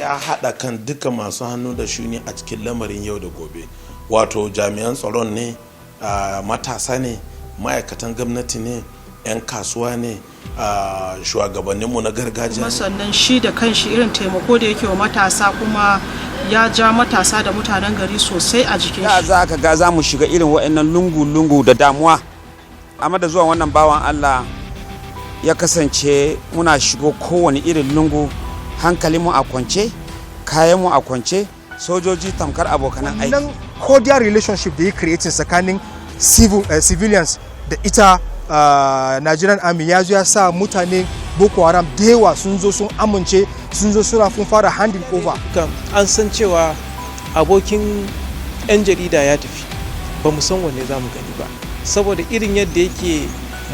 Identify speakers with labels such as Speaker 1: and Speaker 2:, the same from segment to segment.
Speaker 1: ya haɗa kan duka masu hannu da shuni a cikin lamarin yau da gobe, wato jami'an tsaron ne, matasa ne, ma'aikatan gwamnati ne, 'yan kasuwa ne, shugabanninmu na gargajiya.
Speaker 2: Sannan shi da kanshi irin taimako da yake wa matasa kuma ya ja matasa da mutanen gari sosai a jikin shi.
Speaker 3: Za ka ga za mu shiga irin waɗannan lungu-lungu da damuwa, amma da zuwa wannan bawan Allah ya kasance muna shigo kowane irin lungu, hankalinmu a kwance, kayanmu a kwance, sojoji tamkar abokanan aiki.
Speaker 4: Wannan cordial relationship da ya creating tsakanin civilians da ita Nigerian Army ya zo ya sa mutane Boko Haram da yawa sun zo sun amince, sun zo suna fara handing over.
Speaker 5: An san cewa abokin 'yan jarida ya tafi, ba mu san wanne za mu gani ba, saboda irin yadda yake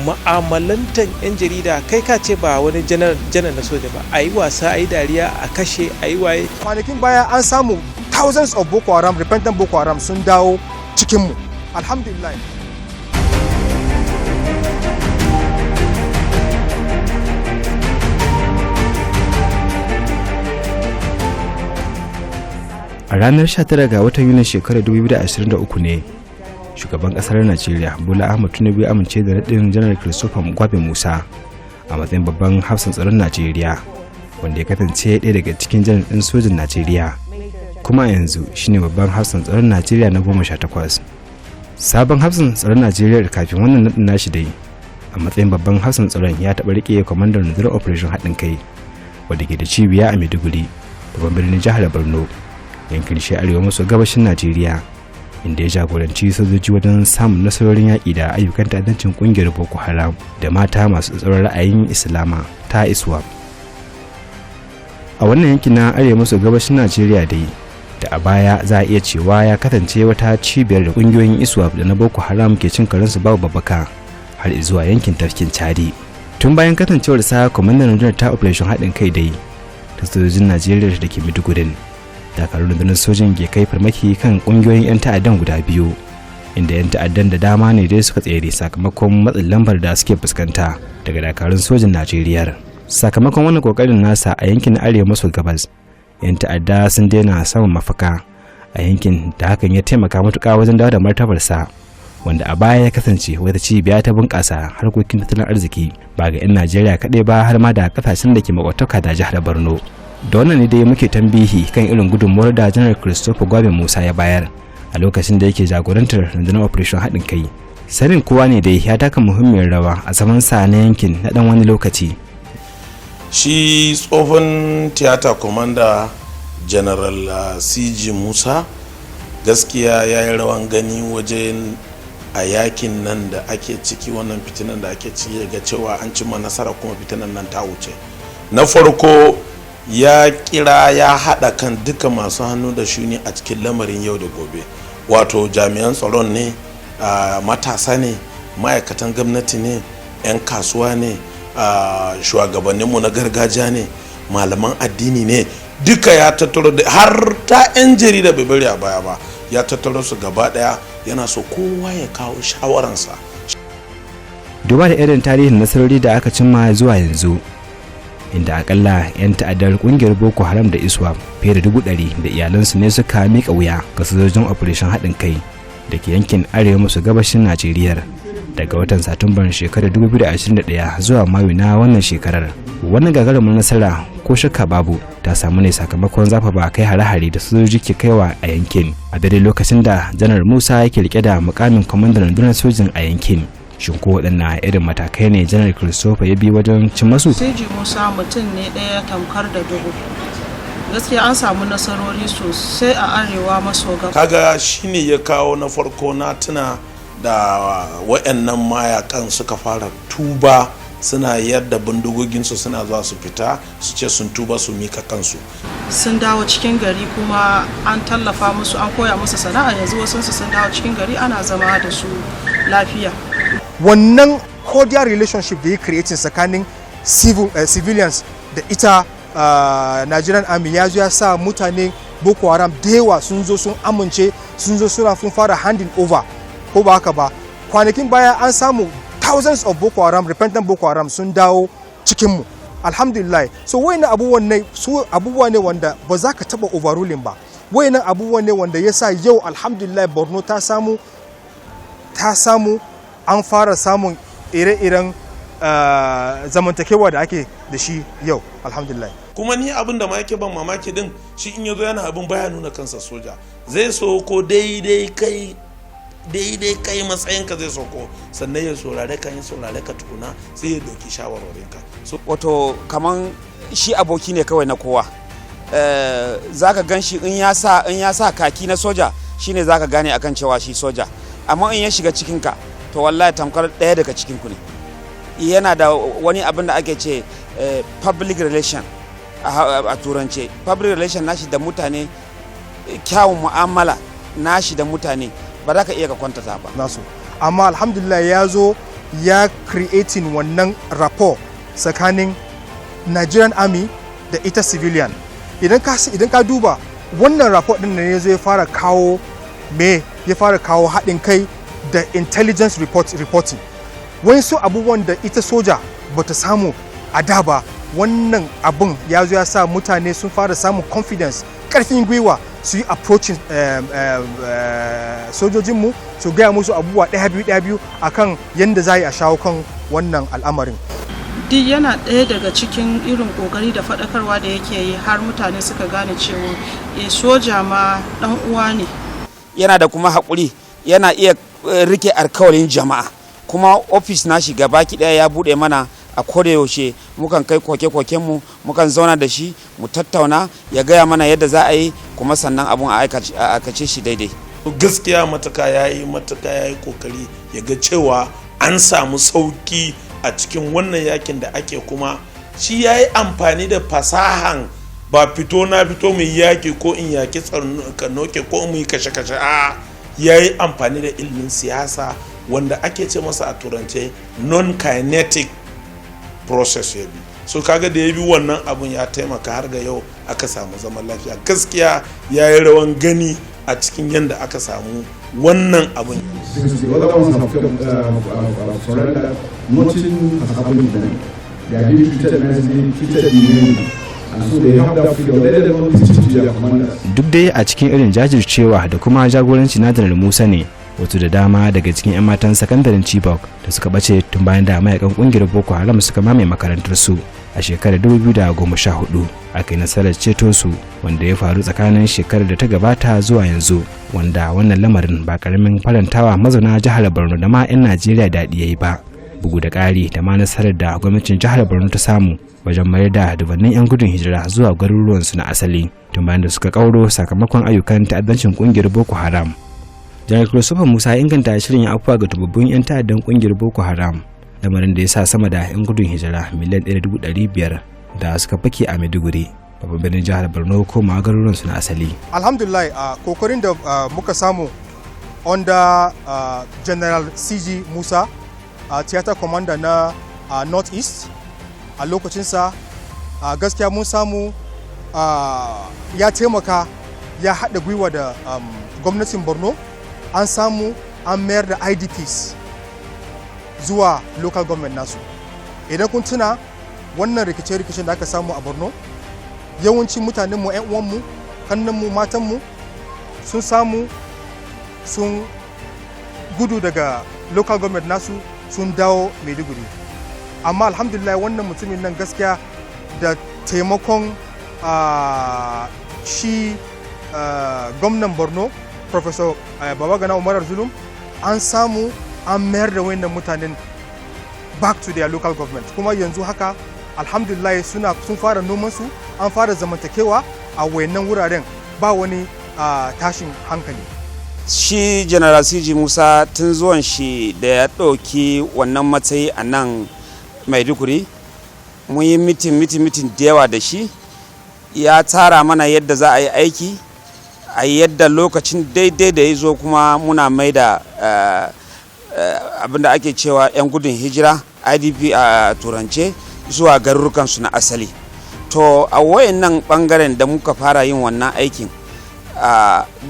Speaker 5: ma'amalantar 'yan jarida kai ka ce ba wani janar na soja ba, a yi wasa, a yi dariya, a kashe, a yi waye.
Speaker 4: Kwanakin baya an samu thousands of Boko Haram, repentant Boko Haram sun dawo cikinmu, alhamdulillah.
Speaker 6: A ranar 19 ga watan Yunin shekarar 2023 ne shugaban kasar Najeriya Bola Ahmed Tinubu ya amince da naɗin Janar Christopher Musa a matsayin babban hafsan tsaron Najeriya, wanda ya kasance ɗaya daga cikin janar ɗin sojin Najeriya, kuma yanzu shine babban hafsan tsaron Najeriya na 18. Sabon hafsan tsaron Najeriya kafin wannan naɗin nashi dai a matsayin babban hafsan tsaron ya taɓa riƙe kwamandar rundunar operation haɗin kai wadda ke da cibiya a Maiduguri, babban birnin jihar Borno, yankin shi arewa maso gabashin Najeriya, inda ya jagoranci sojoji wajen samun nasarorin yaƙi da ayyukan ta'addancin ƙungiyar Boko Haram da mata masu tsaron ra'ayin Islama ta ISWAP. A wannan yankin na arewa maso gabashin Najeriya dai, da a baya za a iya cewa ya kasance wata cibiyar da ƙungiyoyin ISWAP da na Boko Haram ke cin karensu babu babbaka har zuwa yankin tafkin Chadi. Tun bayan kasancewar sa kwamandan rundunar ta operation haɗin kai dai ta sojojin Najeriya da ke Maiduguri, dakarun rundunar sojin ke kai farmaki kan kungiyoyin 'yan ta'addan guda biyu, inda 'yan ta'addan da dama ne dai suka tsere sakamakon matsin lambar da suke fuskanta daga dakarun sojin Najeriya. Sakamakon wannan kokarin nasa a yankin arewa maso gabas, 'yan ta'adda sun daina samun mafaka a yankin, da hakan ya taimaka matuƙa wajen dawo da martabarsa, wanda a baya ya kasance wata cibiya ta bunƙasa harkokin tattalin arziki ba ga 'yan Najeriya kaɗai ba har ma da ƙasashen da ke makwabtaka da jihar Borno. Da wannan ne dai muke tambihi kan irin gudunmuwar da Janar Christopher Musa ya bayar a lokacin da yake jagorantar rundunar operation haɗin kai. Sanin kowa ne dai ya taka muhimmiyar rawa a zaman sa na yankin na ɗan wani lokaci.
Speaker 1: Shi tsohon tiyata komanda General CG Musa gaskiya ya yi rawan gani wajen a yakin nan da ake ciki, wannan fitinan da ake ciki, ga cewa an cimma nasara kuma fitinan nan ta wuce. Na farko ya kira ya haɗa kan duka masu hannu da shuni a cikin lamarin yau da gobe, wato jami'an tsaron ne, matasa ne, ma'aikatan gwamnati ne, 'yan kasuwa ne, shugabanninmu na gargajiya ne, malaman addini ne, duka ya tattaro da har ta 'yan jarida bai bari a baya ba, ya tattaro su gaba daya, yana so kowa ya kawo shawararsa.
Speaker 6: Duba da irin tarihin nasarori da aka cimma zuwa yanzu, inda akalla 'yan ta'addar kungiyar Boko Haram da ISWAP fiye da 100 da iyalansu ne suka mika wuya ga sojojin operation haɗin kai da ke yankin arewa maso gabashin Najeriya daga watan Satumban shekarar 2021 zuwa Mayu na wannan shekarar. Wannan gagarumin nasara ko shakka babu ta samu ne sakamakon zafafa kai hare-hare da sojoji ke kaiwa a yankin a daidai lokacin da Janar Musa yake rike da mukamin kwamandan rundunar sojin a yankin. Shin ko waɗannan irin matakai ne Janar Christopher ya bi wajen cin masu?
Speaker 2: CG Musa mutum ne ɗaya tamkar da dubu. Gaskiya an samu nasarori sosai a arewa maso gabas.
Speaker 1: Kaga shine ya kawo na farko, na tuna da waɗannan mayakan suka fara tuba, suna yadda bindigoginsu suna zuwa su fita su ce sun tuba su mika kansu.
Speaker 2: Sun dawo cikin gari kuma an tallafa musu, an koya musu sana'a, yanzu wasu sun dawo cikin gari ana zama da su lafiya.
Speaker 4: Wannan cordial relationship da ya creating tsakanin civilians da ita Nigerian Army ya zo ya sa mutane Boko Haram da yawa sun zo sun amince, sun zo suna fara handing over, ko ba haka ba. Kwanakin baya an samu thousands of Boko Haram, repentant Boko Haram sun dawo cikinmu, alhamdulillah. So wayannan abubuwan ne su abubuwa ne wanda ba za ka taba overruling ba. Wayannan abubuwan ne wanda yasa yau alhamdulillah Borno ta samu an fara samun ire-iren zamantakewa da ake da shi yau alhamdulillah.
Speaker 1: Kuma ni abin da ma yake ban mamaki din shi in yazo yana abin baya nuna kansa soja, zai so ko daidai kai matsayinka zai sauko sannan ya saurare ka tukuna sai ya doki shawarorinka.
Speaker 3: Wato kaman shi aboki ne kawai na kowa. Zaka gan shi in ya sa kaki na soja shine zaka gane akan cewa shi soja, amma in ya shiga cikinka to wallahi tamkar ɗaya daga cikinku ne. Yana da wani abin da ake ce public relation a turance. Public relation nashi da mutane, kyawun mu'amala nashi da mutane ba za ka iya ka kwantata ba
Speaker 4: nasu, amma alhamdulillah ya zo ya creating wannan rapport tsakanin Nigerian Army da ita civilian. Idan ka duba wannan rapport din ne ya fara kawo haɗin kai da intelligence reporting. Wasu abubuwan da ita soja bata samu a da ba, wannan abun ya zo ya sa mutane sun fara samun confidence, karfin gwiwa su yi approaching sojojinmu su gaya musu abubuwa ɗaya biyu akan yadda za a shawo kan wannan al'amarin.
Speaker 2: Duk yana ɗaya daga cikin irin ƙoƙari da faɗakarwa da yake yi har mutane suka gane cewa soja ma ɗan uwa ne.
Speaker 3: Yana da kuma haƙuri, yana iya rike alkawarin jama'a, kuma ofis nashi gabaki ɗaya ya buɗe mana a kodayaushe. Mukan kai koke-kokenmu, mukan zauna da shi mu tattauna, ya gaya mana yadda za a yi, kuma sannan abun a aikace shi daidai.
Speaker 1: Gaskiya matuka ya yi kokari ya ga cewa an samu sauki a cikin wannan yakin da ake, kuma shi ya yi amfani da fasahan ba fito mu yaki ko in yaki tsarnoke ko mu yi kashe-kashe, a ya yi amfani da ilimin siyasa wanda ake ce masa a turance non-kinetic process ya bi. So kaga da ya bi wannan abun ya taimaka har ga yau aka samu zaman lafiya. Gaskiya ya yi rawan gani a cikin yadda aka samu wannan abun.
Speaker 6: Duk dai a cikin irin jajircewa da kuma jagoranci na Janar Musa ne wato da dama daga cikin 'yan matan sakandaren Chibok da suka bace tun bayan da mayakan kungiyar Boko Haram suka mamaye makarantar su a shekarar 2014. aka yi nasarar ceto su, wanda ya faru tsakanin shekarar da ta gabata zuwa yanzu, wanda wannan lamarin ba karamin farantawa mazauna jihar Borno da ma 'yan Najeriya daɗi yayi ba. Bugu da ƙari da ma nasarar da gwamnatin jihar Borno ta samu wajen mayar da dubannin 'yan gudun hijira zuwa garuruwansu na asali tun bayan da suka kauro sakamakon ayyukan ta'addancin kungiyar Boko Haram. Janar Musa ya inganta shirin afuwa ga tubabbun 'yan ta'addan kungiyar Boko Haram, lamarin da ya sa sama da 'yan gudun hijira miliyan 1.500 da suka fake a Maiduguri, babban birnin jihar Borno, koma garuruwansu na asali.
Speaker 4: Alhamdulillah, kokarin da muka samu under General CG Musa, theater commander na North East, a lokacinsa gaskiya mun samu ya taimaka, ya haɗa gwiwa da gwamnatin Borno. An samu an mayar da IDPs zuwa local government nasu. Idan kun tuna wannan rikice-rikicen da aka samu a Borno, yawancin mutanenmu, 'yan uwanmu, kannanmu, matanmu sun samu sun gudu daga local government nasu sun dawo Maiduguri. Amma alhamdulillah wannan mutumin nan gaskiya da taimakon shi gwamnan Borno Professor Babagana Umar Zulum, an samu an mayar da wayannan mutanen back to their local government. Kuma yanzu haka alhamdulillah sun fara noman su, an fara zamantakewa a wayannan wuraren ba wani tashin hankali.
Speaker 3: Shi General CG Musa tun zuwan shi da ya ɗauki wannan matsayi a nan Maiduguri, mun yi mitin da yawa da shi, ya tsara mana yadda za a yi aiki a yadda lokacin daidai da ya zo, kuma muna mai da abinda ake cewa 'yan gudun hijira IDP a turance zuwa garurukansu na asali. To a wayannan bangaren da muka fara yin wannan aikin,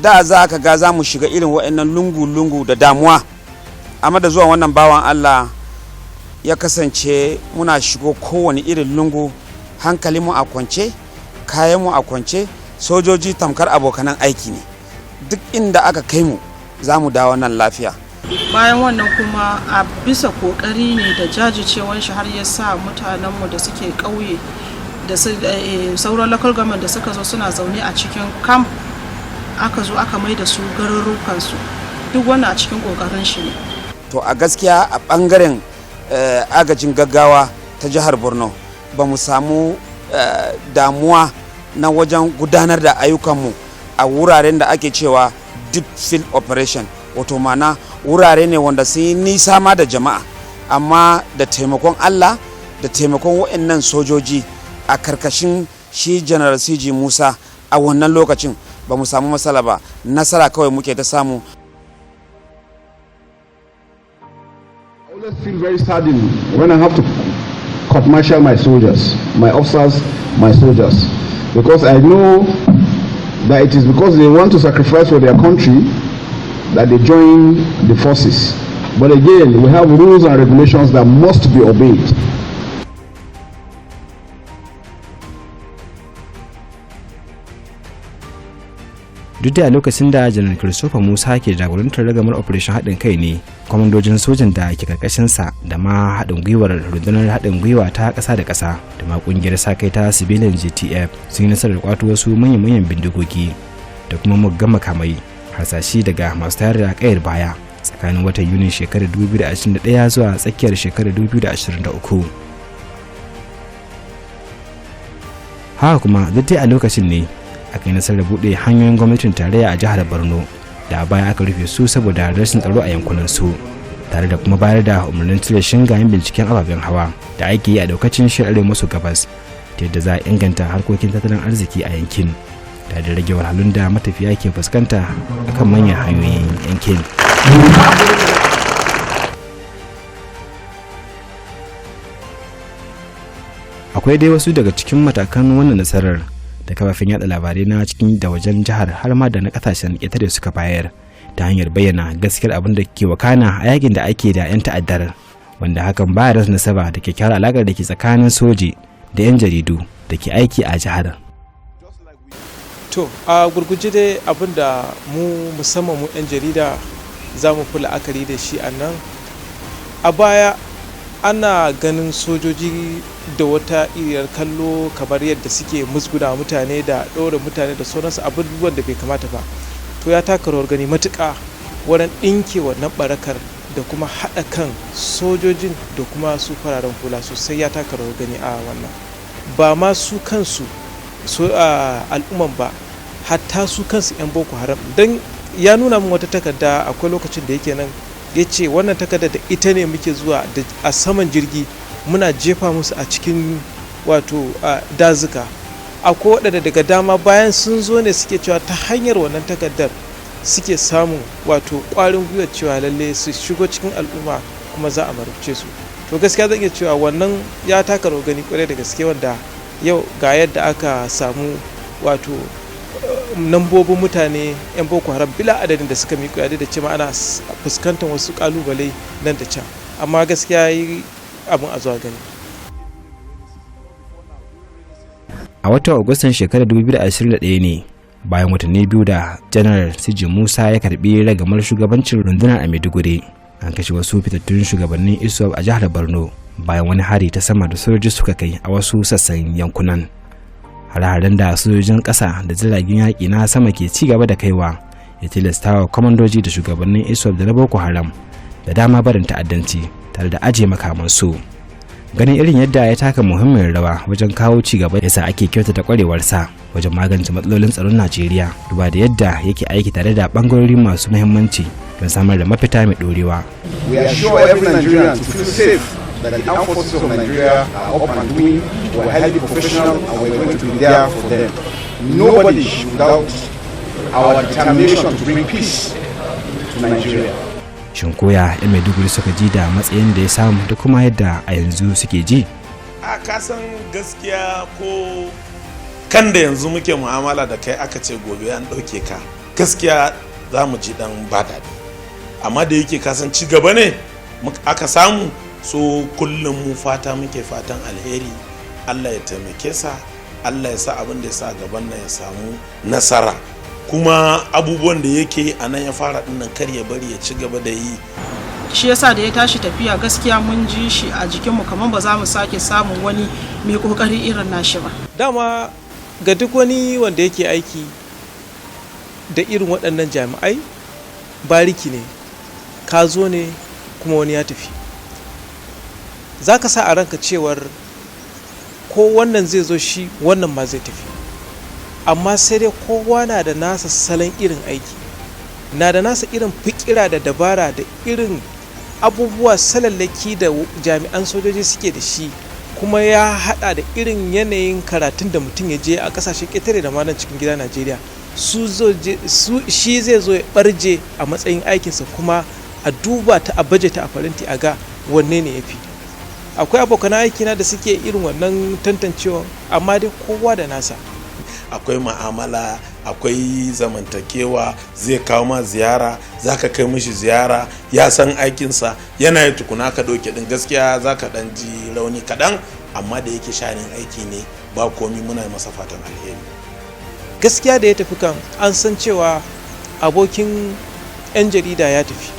Speaker 3: da za ka ga za mu shiga irin wayannan lungu-lungu da damuwa, amma da zuwa wannan bawan Allah ya kasance muna shigo kowane irin lungu, hankalinmu a kwance, kayanmu a kwance, sojoji tamkar abokanan aiki ne. Duk inda aka kai mu za mu dawo nan lafiya.
Speaker 2: Bayan wannan kuma a bisa kokari ne da jajircewar shi har ya sa mutanenmu da suke ƙauye da sauran local government da suka zo suna zaune a cikin camp, aka zo aka mai da su garurukansu. Duk wannan a cikin kokarin shi ne.
Speaker 3: To a gaskiya a ɓangaren agajin gaggawa ta jihar Borno ba mu samu damuwa na wajen gudanar da ayyukanmu a wuraren da ake cewa deep field operation, wato mana wurare ne wanda sun yi nisa ma da jama'a, amma da taimakon Allah da taimakon waɗannan sojoji a karkashin shi General CG Musa a wannan lokacin ba mu samu matsala ba, nasara kawai muke ta samu.
Speaker 7: I always feel very saddened when I have to court-martial my soldiers, my officers, my soldiers, because I know that it is because they want to sacrifice for their country that they join the forces. But again, we have rules and regulations that must be obeyed.
Speaker 6: Duk da lokacin da Janar Christopher Musa ke jagorantar ragamar operation haɗin kai ne, kwamandojin sojan da ke karkashinsa da ma haɗin gwiwar rundunar haɗin gwiwa ta ƙasa da ƙasa da ma ƙungiyar sa kai ta civilian GTF sun yi nasarar kwato wasu manyan bindigogi da kuma muggan makamai harsashi daga masu tayar da ƙayar baya tsakanin watan Yunin shekarar 2021 zuwa tsakiyar shekarar 2023. Haka kuma duk a lokacin ne aka yi nasarar buɗe hanyoyin gwamnatin tarayya a jihar Borno da a baya aka rufe su saboda rashin tsaro a yankunan su, tare da kuma bayar da umarnin cire shingayen binciken ababen hawa da ake yi a daukacin shirin arewa maso gabas ta yadda za a inganta harkokin tattalin arziki a yankin tare da rage wahalhalun da matafiya ke fuskanta akan manyan hanyoyin yankin. Akwai dai wasu daga cikin matakan wannan nasarar da kafafen yada labarai na cikin da wajen jihar har ma da na kasashen ƙetare suka bayar ta hanyar bayyana gaskiyar abin da ke wakana a yakin da ake da 'yan ta'addar, wanda hakan baya rasa nasaba da kyakkyawar alaƙar da ke tsakanin soji da 'yan jaridu da ke aiki a jihar.
Speaker 5: To a gurguje dai abin da mu musamman mu 'yan jarida za mu fi la'akari da shi a nan, a baya ana ganin sojoji da wata iriyar kallo kamar yadda suke musguna mutane da ɗora mutane da sauransu, abubuwan da bai kamata ba. To ya taka rawar gani matuƙa wurin ɗinke wannan barakar da kuma haɗa kan sojojin da kuma su fararen hula sosai, ya taka rawar gani a wannan. Ba ma su kansu al'umman ba, hatta su kansu 'yan Boko Haram, don ya nuna min wata takarda akwai lokacin da yake nan ya ce wannan takarda da ita ne muke zuwa a saman jirgi muna jefa musu a cikin wato dazuka. Akwai waɗanda daga dama bayan sun zo ne suke cewa ta hanyar wannan takardar suke samun wato ƙwarin gwiwa cewa lalle su shigo cikin al'umma kuma za a marabce su. To gaskiya zan iya cewa wannan ya taka rawar gani kwarai da gaske, wanda yau ga yadda aka samu wato nambobin mutane 'yan Boko Haram bila adadin da suka miƙo yadda da cewa ana fuskantar wasu ƙalubale nan da can, amma gaskiya yi abin a zuwa gani.
Speaker 6: A watan Agustan shekarar 2021 ne, bayan watanni biyu da Janar CG Musa ya karbi ragamar shugabancin rundunar a Maiduguri, an kashe wasu fitattun shugabannin ISWAP a jihar Borno bayan wani hari ta sama da sojoji suka kai a wasu sassan yankunan. Hare-haren da sojojin ƙasa da jiragen yaƙi na sama ke ci gaba da kaiwa ya tilastawa kwamandoji da shugabannin ISWAP da na Boko Haram da dama barin ta'addanci tare da ajiye makamansu. Ganin irin yadda ya taka muhimmiyar rawa wajen kawo ci gaba yasa ake kyautata kwarewarsa wajen magance matsalolin tsaron Najeriya, duba da yadda yake aiki tare da bangarori masu muhimmanci don samar da mafita mai dorewa.
Speaker 7: We assure every Nigerian to feel safe that the armed forces of Nigeria are up and doing, we're highly professional, and we're going to be there for them. Nobody should doubt our determination to bring peace to Nigeria.
Speaker 6: Shin koya 'yan Maiduguri suka ji da matsayin da ya samu da kuma yadda a yanzu suke ji?
Speaker 1: A kasan gaskiya ko kan da yanzu muke mu'amala da kai aka ce gobe an ɗauke ka, gaskiya za mu ji dan ba daɗi, amma da yake kasan ci gaba ne aka samu, so kullum mu fata muke fatan alheri, Allah ya taimake sa, Allah ya sa abin da ya sa gaban nan ya samu nasara, kuma abubuwan da yake a nan ya fara dinnan kar ya bari ya ci gaba da yi.
Speaker 2: Shi yasa da ya tashi tafiya gaskiya mun ji shi a jikinmu kamar ba za mu sake samun wani mai kokari irin nashi ba.
Speaker 5: Dama ga duk wani wanda yake aiki da irin waɗannan jami'ai bariki ne, ka zo ne kuma wani ya tafi. Za ka sa a ranka cewar ko wannan zai zo shi wannan ma zai tafi, amma sai dai kowa na da nasa salon irin aiki, na da nasa irin fikira da dabara da irin abubuwa salallaki da jami'an sojoji suke da shi, kuma ya hada da irin yanayin karatun da mutum ya je a kasashen ƙetare da ma nan cikin gida Najeriya. Shi zai zo ya barje a matsayin aikinsa, kuma a duba ta a baje ta a faranti a ga wanne ne ya fi. Akwai abokan aikina da suke irin wannan tantancewa, amma dai kowa da nasa.
Speaker 1: Akwai ma'amala, akwai zamantakewa, zai kawo ma ziyara, za ka kai mishi ziyara, ya san aikinsa, yana yi tukuna ka ɗauke ɗin, gaskiya za ka ɗan ji rauni kaɗan, amma da yake shanin aiki ne ba komi, muna masa fatan alheri.
Speaker 5: Gaskiya da ya tafi kan an san cewa abokin 'yan jarida ya tafi,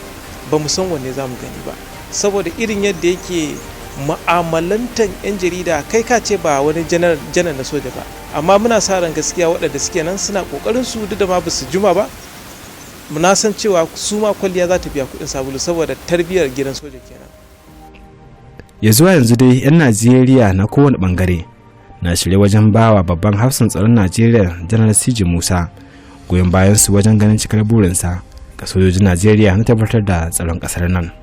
Speaker 5: ba mu san wanne za mu gani ba, saboda irin yadda yake ma'amalantan 'yan jarida kai ka ce ba wani janar na soja ba. Amma muna sa ran gaskiya waɗanda suke nan suna ƙoƙarin su, duk da ma ba su juma ba, muna san cewa su ma kwalliya za ta biya kuɗin sabulu, saboda tarbiyyar gidan soja kenan.
Speaker 6: Ya zuwa yanzu dai 'yan Najeriya na kowane ɓangare na shirye wajen bawa babban hafsan tsaron Najeriya Janar Musa goyon bayan su wajen ganin cikar burinsa ga sojojin Najeriya na tabbatar da tsaron ƙasar nan.